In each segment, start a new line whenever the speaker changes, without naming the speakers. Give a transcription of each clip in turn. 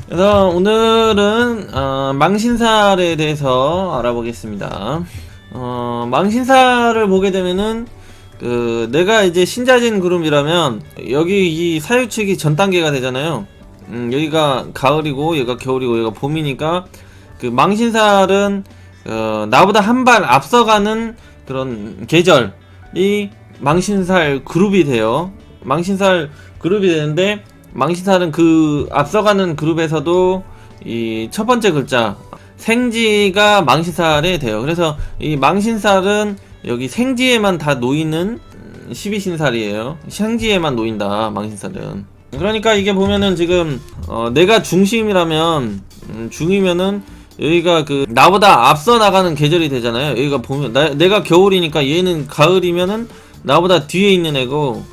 그래서 오늘은 망신살에 대해서 알아보겠습니다. 망신살을 보게 되면은 내가 이제 신자진 그룹이라면 여기 이 사유축이 전 단계가 되잖아요. 여기가 가을이고 여기가 겨울이고 여기가 봄이니까 그 망신살은 나보다 한 발 앞서가는 그런 계절이 망신살 그룹이 돼요. 망신살 그룹이 되는데, 망신살은 그 앞서가는 그룹에서도 이 첫 번째 글자 생지가 망신살에 돼요. 그래서 이 망신살은 여기 생지에만 다 놓이는 12신살이에요. 생지에만 놓인다, 망신살은. 그러니까 이게 보면은 지금 내가 중심이라면 중이면은 여기가 그 나보다 앞서 나가는 계절이 되잖아요. 여기가 보면 내가 겨울이니까 얘는 가을이면은 나보다 뒤에 있는 애고,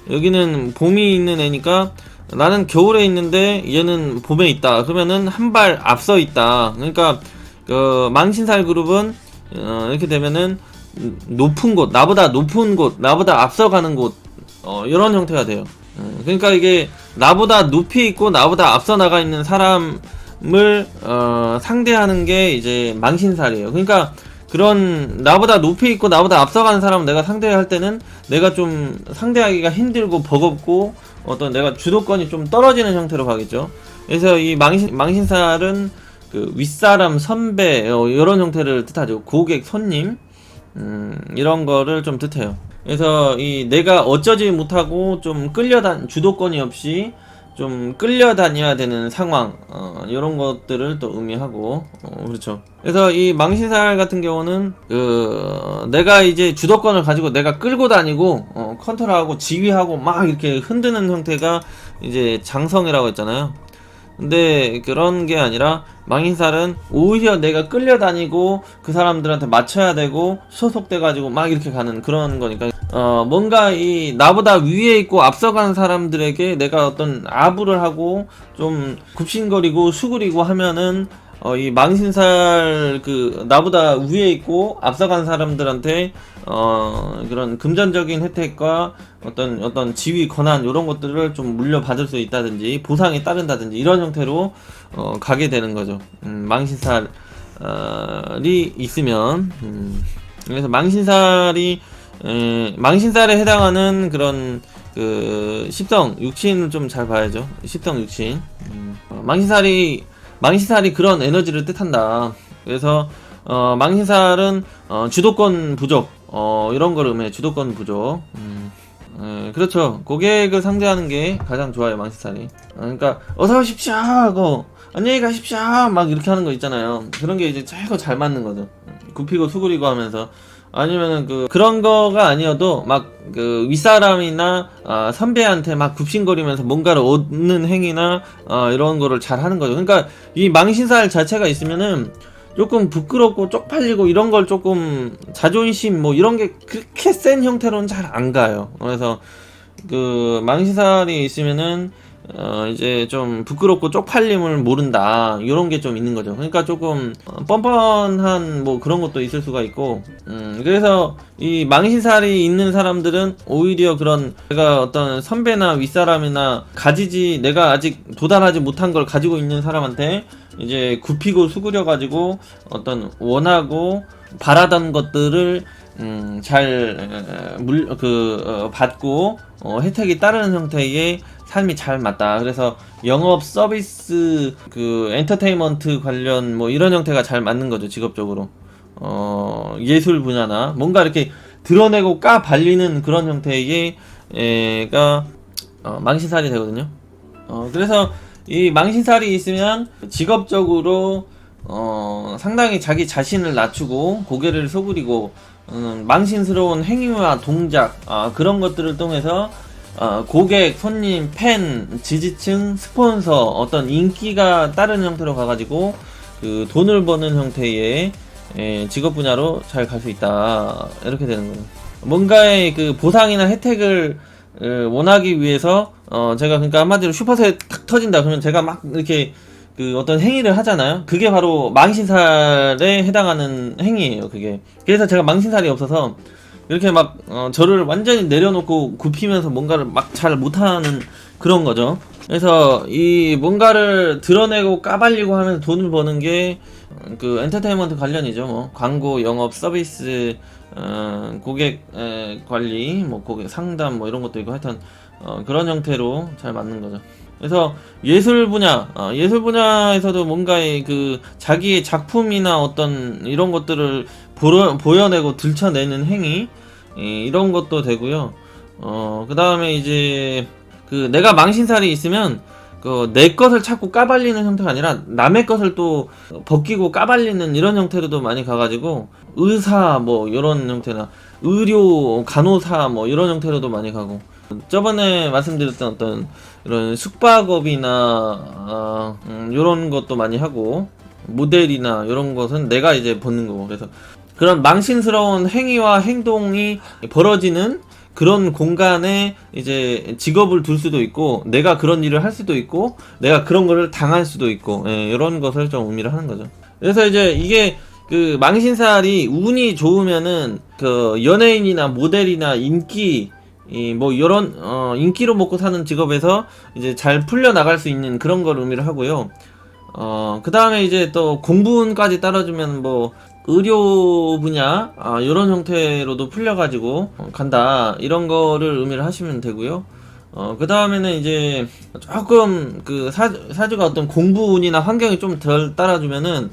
여기는 봄이 있는 애니까 나는 겨울에 있는데 얘는 봄에 있다. 그러면은 한 발 앞서 있다. 그러니까 그 망신살 그룹은 이렇게 되면은 높은 곳, 나보다 높은 곳, 나보다 앞서가는 곳, 이런 형태가 돼요. 그러니까 이게 나보다 높이 있고 나보다 앞서 나가 있는 사람을 상대하는 게 이제 망신살이에요. 그러니까 그런 나보다 높이 있고 나보다 앞서가는 사람을 내가 상대할 때는 내가 좀 상대하기가 힘들고 버겁고 어떤 내가 주도권이 좀 떨어지는 형태로 가겠죠. 그래서 이 망신살은 그 윗사람, 선배, 이런 형태를 뜻하죠. 고객, 손님, 이런 거를 좀 뜻해요. 그래서 이 내가 어쩌지 못하고 좀 주도권이 없이 좀 끌려다녀야 되는 상황, 이런 것들을 또 의미하고, 그렇죠. 그래서 이 망신살 같은 경우는 내가 이제 주도권을 가지고 내가 끌고 다니고 컨트롤하고 지휘하고 막 이렇게 흔드는 형태가 이제 장성이라고 했잖아요. 근데 그런 게 아니라 망신살은 오히려 내가 끌려다니고 그 사람들한테 맞춰야 되고 소속돼가지고 막 이렇게 가는 그런 거니까, 뭔가 이 나보다 위에 있고 앞서가는 사람들에게 내가 어떤 아부를 하고 좀 굽신거리고 수그리고 하면은 이 망신살 나보다 위에 있고 앞서간 사람들한테 그런 금전적인 혜택과 어떤 지위 권한 이런 것들을 좀 물려받을 수 있다든지 보상이 따른다든지 이런 형태로 가게 되는 거죠. 망신살이 있으면. 그래서 망신살에 해당하는 그런 십성 육신을 좀 잘 봐야죠. 십성 육신. 망신살이 그런 에너지를 뜻한다. 그래서 망신살은 주도권 부족, 이런 걸 의미해. 주도권 부족. 그렇죠. 고객을 상대하는 게 가장 좋아요, 망신살이. 그러니까 어서 오십시오 하고 안녕히 가십시오 막 이렇게 하는 거 있잖아요. 그런 게 이제 최고 잘 맞는 거죠. 굽히고 수그리고 하면서. 아니면은 그런 거가 아니어도 막 윗사람이나 선배한테 막 굽신거리면서 뭔가를 얻는 행위나 이런 거를 잘 하는 거죠. 그러니까 이 망신살 자체가 있으면은 조금 부끄럽고 쪽팔리고 이런 걸 조금 자존심 뭐 이런 게 그렇게 센 형태로는 잘 안 가요. 그래서 망신살이 있으면은 이제 좀 부끄럽고 쪽팔림을 모른다, 이런 게 좀 있는 거죠. 그러니까 조금 뻔뻔한 뭐 그런 것도 있을 수가 있고, 그래서 이 망신살이 있는 사람들은 오히려 그런 내가 어떤 선배나 윗사람이나 내가 아직 도달하지 못한 걸 가지고 있는 사람한테 이제 굽히고 수그려 가지고 어떤 원하고 바라던 것들을 받고 혜택이 따르는 형태의 삶이 잘 맞다. 그래서 영업 서비스 엔터테인먼트 관련 뭐 이런 형태가 잘 맞는 거죠, 직업적으로. 예술 분야나 뭔가 이렇게 드러내고 발리는 그런 형태의 망신살이 되거든요. 그래서 이 망신살이 있으면 직업적으로 상당히 자기 자신을 낮추고 고개를 소그리고 망신스러운 행위와 동작, 그런 것들을 통해서 고객, 손님, 팬, 지지층, 스폰서, 어떤 인기가 따르는 형태로 가가지고 돈을 버는 형태의 직업 분야로 잘 갈 수 있다, 이렇게 되는 거예요. 뭔가의 보상이나 혜택을 원하기 위해서 제가 그러니까 한마디로 슈퍼셋 탁 터진다 그러면 제가 막 이렇게 어떤 행위를 하잖아요. 그게 바로 망신살에 해당하는 행위예요, 그게. 그래서 제가 망신살이 없어서 이렇게 막 저를 완전히 내려놓고 굽히면서 뭔가를 막 잘 못하는 그런 거죠. 그래서 이 뭔가를 드러내고 까발리고 하면서 돈을 버는 게 그 엔터테인먼트 관련이죠. 뭐 광고, 영업, 서비스, 고객 관리, 뭐 고객 상담 뭐 이런 것도 있고 하여튼 그런 형태로 잘 맞는 거죠. 그래서 예술 분야에서도 뭔가의 그 자기의 작품이나 어떤 이런 것들을 보여내고 들춰내는 행위, 이런 것도 되고요. 그 다음에 이제 그 내가 망신살이 있으면 그 내 것을 자꾸 까발리는 형태가 아니라 남의 것을 또 벗기고 까발리는 이런 형태로도 많이 가가지고 의사 뭐 이런 형태나 의료 간호사 뭐 이런 형태로도 많이 가고, 저번에 말씀드렸던 어떤 이런 숙박업이나 이런 것도 많이 하고, 모델이나 이런 것은 내가 이제 벗는 거고, 그래서 그런 망신스러운 행위와 행동이 벌어지는 그런 공간에 이제 직업을 둘 수도 있고, 내가 그런 일을 할 수도 있고, 내가 그런 거를 당할 수도 있고, 이런 것을 좀 의미를 하는 거죠. 그래서 이제 이게 그 망신살이 운이 좋으면은 그 연예인이나 모델이나 인기, 뭐 이런 인기로 먹고 사는 직업에서 이제 잘 풀려 나갈 수 있는 그런 걸 의미를 하고요. 그 다음에 이제 또 공부운까지 따라주면 뭐 의료 분야 이런 형태로도 풀려가지고 간다, 이런 거를 의미를 하시면 되고요. 그 다음에는 이제 조금 그 사주가 어떤 공부운이나 환경이 좀 덜 따라주면은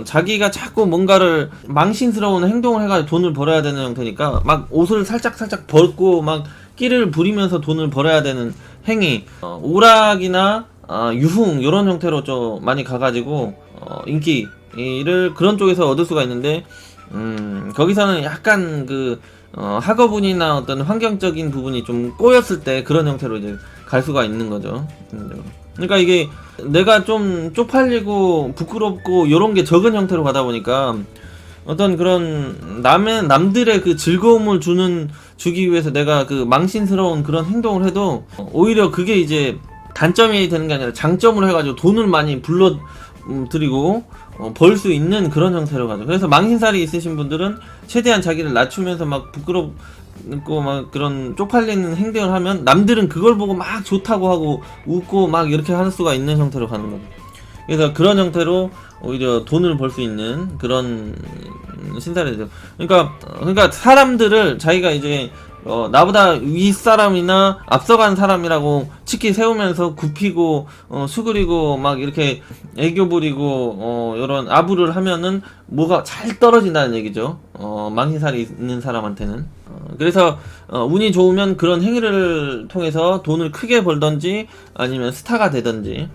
자기가 자꾸 뭔가를 망신스러운 행동을 해가지고 돈을 벌어야 되는 형태니까 막 옷을 살짝 벗고 막 끼를 부리면서 돈을 벌어야 되는 행위, 오락이나 유흥 이런 형태로 좀 많이 가가지고 인기를 그런 쪽에서 얻을 수가 있는데, 거기서는 약간 그 학업운이나 어떤 환경적인 부분이 좀 꼬였을 때 그런 형태로 이제 갈 수가 있는 거죠. 그러니까 이게 내가 좀 쪽팔리고 부끄럽고 요런 게 적은 형태로 가다 보니까 어떤 그런 남들의 그 즐거움을 주기 위해서 내가 그 망신스러운 그런 행동을 해도 오히려 그게 이제 단점이 되는 게 아니라 장점으로 해가지고 돈을 많이 불러들이고 벌 수 있는 그런 형태로 가죠. 그래서 망신살이 있으신 분들은 최대한 자기를 낮추면서 막 부끄럽고 막 그런 쪽팔리는 행동을 하면 남들은 그걸 보고 막 좋다고 하고 웃고 막 이렇게 할 수가 있는 형태로 가는 거죠. 그래서 그런 형태로 오히려 돈을 벌 수 있는 그런 신살이죠. 그러니까 사람들을 자기가 이제 나보다 윗사람이나 앞서간 사람이라고 치키 세우면서 굽히고 수그리고 막 이렇게 애교 부리고 이런 아부를 하면은 뭐가 잘 떨어진다는 얘기죠. 망신살이 있는 사람한테는. 그래서 운이 좋으면 그런 행위를 통해서 돈을 크게 벌던지 아니면 스타가 되던지.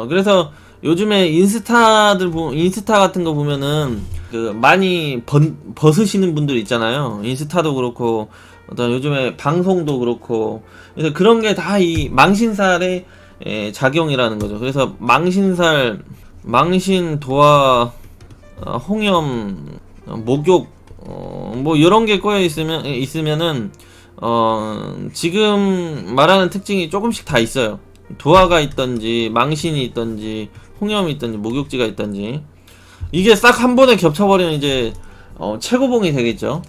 그래서 요즘에 인스타 같은 거 보면은 그 많이 벗으시는 분들 있잖아요. 인스타도 그렇고 어떤 요즘에 방송도 그렇고. 그래서 그런 게 다 이 망신살의 작용이라는 거죠. 그래서 망신, 도화, 홍염, 목욕, 뭐 이런 게 꼬여 있으면은 지금 말하는 특징이 조금씩 다 있어요. 도화가 있던지 망신이 있던지 홍염이 있던지 목욕지가 있던지, 이게 싹 한 번에 겹쳐버리면 이제 최고봉이 되겠죠.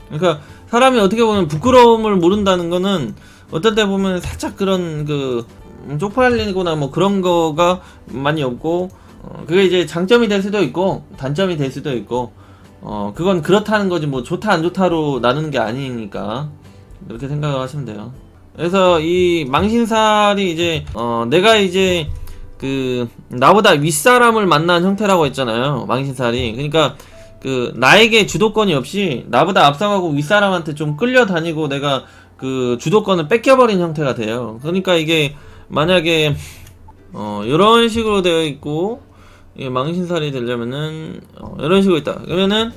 그러니까 사람이 어떻게 보면 부끄러움을 모른다는 거는 어떨 때 보면 살짝 그런 그 쪽팔리거나 뭐 그런 거가 많이 없고, 그게 이제 장점이 될 수도 있고 단점이 될 수도 있고, 그건 그렇다는 거지 뭐 좋다 안 좋다로 나누는 게 아니니까 그렇게 생각을 하시면 돼요. 그래서 이 망신살이 이제 내가 이제 그 나보다 윗사람을 만난 형태라고 했잖아요. 망신살이. 그러니까 그 나에게 주도권이 없이 나보다 앞서가고 윗사람한테 좀 끌려다니고 내가 그 주도권을 뺏겨버린 형태가 돼요. 그러니까 이게 만약에 이런 식으로 되어 있고 이게 망신살이 되려면은 이런 식으로 있다 그러면은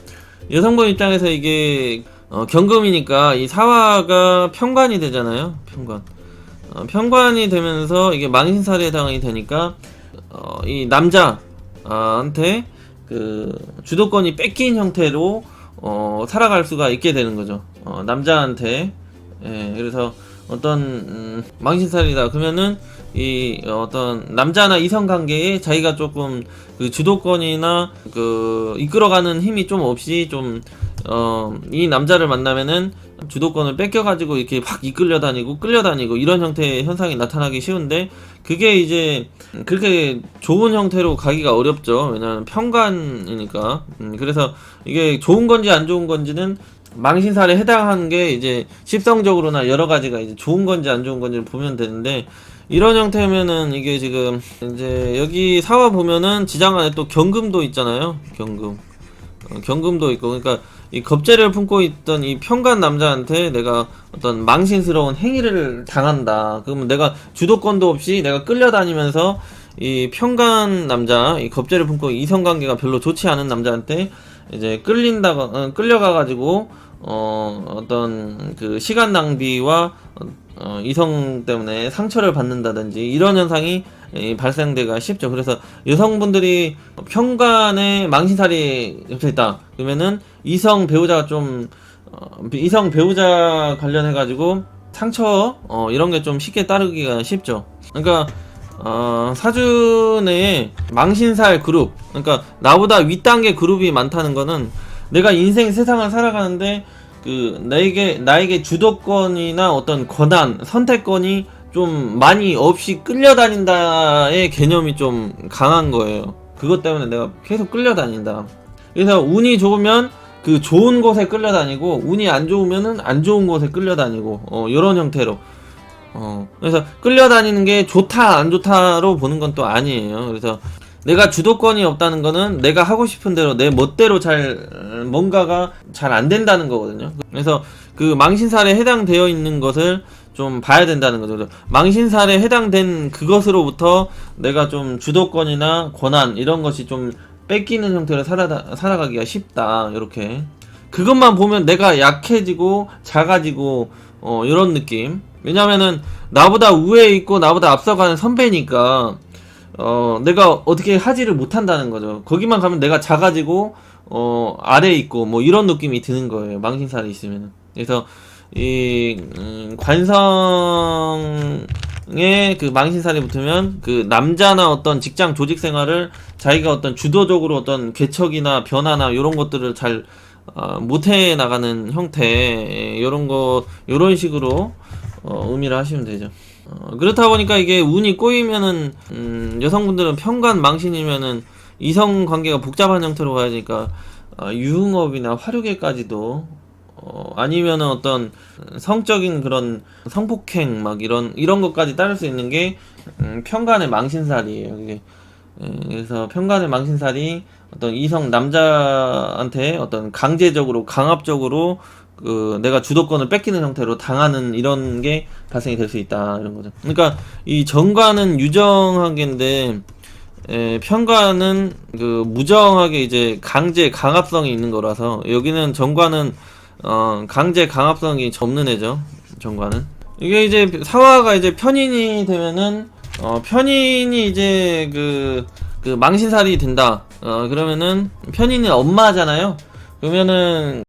여성분 입장에서 이게 경금이니까 이 사화가 편관이 되잖아요. 편관이 되면서 이게 망신살에 해당이 되니까 이 남자한테 그 주도권이 뺏긴 형태로 살아갈 수가 있게 되는 거죠. 남자한테. 그래서 어떤 망신살이다 그러면은 이 어떤 남자나 이성 관계에 자기가 조금 그 주도권이나 그 이끌어가는 힘이 좀 없이 좀 이 남자를 만나면은 주도권을 뺏겨가지고 이렇게 확 이끌려 다니고 끌려다니고 이런 형태의 현상이 나타나기 쉬운데, 그게 이제 그렇게 좋은 형태로 가기가 어렵죠. 왜냐하면 평간이니까. 그래서 이게 좋은 건지 안 좋은 건지는 망신살에 해당하는 게 이제 십성적으로나 여러 가지가 이제 좋은 건지 안 좋은 건지를 보면 되는데, 이런 형태면은 이게 지금 이제 여기 사화 보면은 지장 안에 또 경금도 있잖아요. 경금도 있고, 그러니까 이 겁재를 품고 있던 이 평간 남자한테 내가 어떤 망신스러운 행위를 당한다. 그러면 내가 주도권도 없이 내가 끌려다니면서 이 평간 남자, 이 겁재를 품고 이성관계가 별로 좋지 않은 남자한테 이제 끌려가가지고 어떤 그 시간 낭비와 이성 때문에 상처를 받는다든지 이런 현상이 발생되기가 쉽죠. 그래서 여성분들이 평간에 망신살이 겹쳐있다 그러면은 이성 배우자 관련해가지고 상처 이런 게 좀 쉽게 따르기가 쉽죠. 그러니까 사주 내에 망신살 그룹, 그러니까 나보다 윗단계 그룹이 많다는 거는 내가 인생 세상을 살아가는데 그 나에게 주도권이나 어떤 권한, 선택권이 좀 많이 없이 끌려다닌다의 개념이 좀 강한 거예요. 그것 때문에 내가 계속 끌려다닌다. 그래서 운이 좋으면 그 좋은 곳에 끌려다니고, 운이 안 좋으면은 안 좋은 곳에 끌려다니고, 이런 형태로. 그래서 끌려다니는 게 좋다 안 좋다로 보는 건 또 아니에요. 그래서 내가 주도권이 없다는 거는 내가 하고 싶은 대로 내 멋대로 뭔가가 잘 안 된다는 거거든요. 그래서 그 망신살에 해당되어 있는 것을 좀 봐야 된다는 거죠. 망신살에 해당된 그것으로부터 내가 좀 주도권이나 권한 이런 것이 좀 뺏기는 형태로 살아가기가 쉽다. 이렇게 그것만 보면 내가 약해지고 작아지고 이런 느낌. 왜냐면은 나보다 우위에 있고 나보다 앞서가는 선배니까 내가 어떻게 하지를 못한다는 거죠. 거기만 가면 내가 작아지고 아래에 있고 뭐 이런 느낌이 드는 거예요. 망신살이 있으면. 그래서 이 관성에 그 망신살이 붙으면 그 남자나 어떤 직장 조직 생활을 자기가 어떤 주도적으로 어떤 개척이나 변화나 이런 것들을 잘 못해 나가는 형태, 요런 식으로 의미를 하시면 되죠. 그렇다 보니까 이게 운이 꼬이면은 여성분들은 평간 망신이면은 이성 관계가 복잡한 형태로 가야 되니까 유흥업이나 화류계까지도 아니면은 어떤 성적인 그런 성폭행 막 이런 것까지 따를 수 있는 게 평간의 망신살이에요. 이게 그래서 평간의 망신살이 어떤 이성 남자한테 어떤 강제적으로 강압적으로 그 내가 주도권을 뺏기는 형태로 당하는 이런 게 발생이 될 수 있다, 이런 거죠. 그러니까 이 정관은 유정하게인데 편관은 그 무정하게 이제 강제 강압성이 있는 거라서, 여기는 정관은 강제 강압성이 없는 애죠. 정관은 이게 이제 사화가 이제 편인이 되면은 편인이 이제 그 망신살이 된다. 그러면은 편인이 엄마잖아요. 그러면은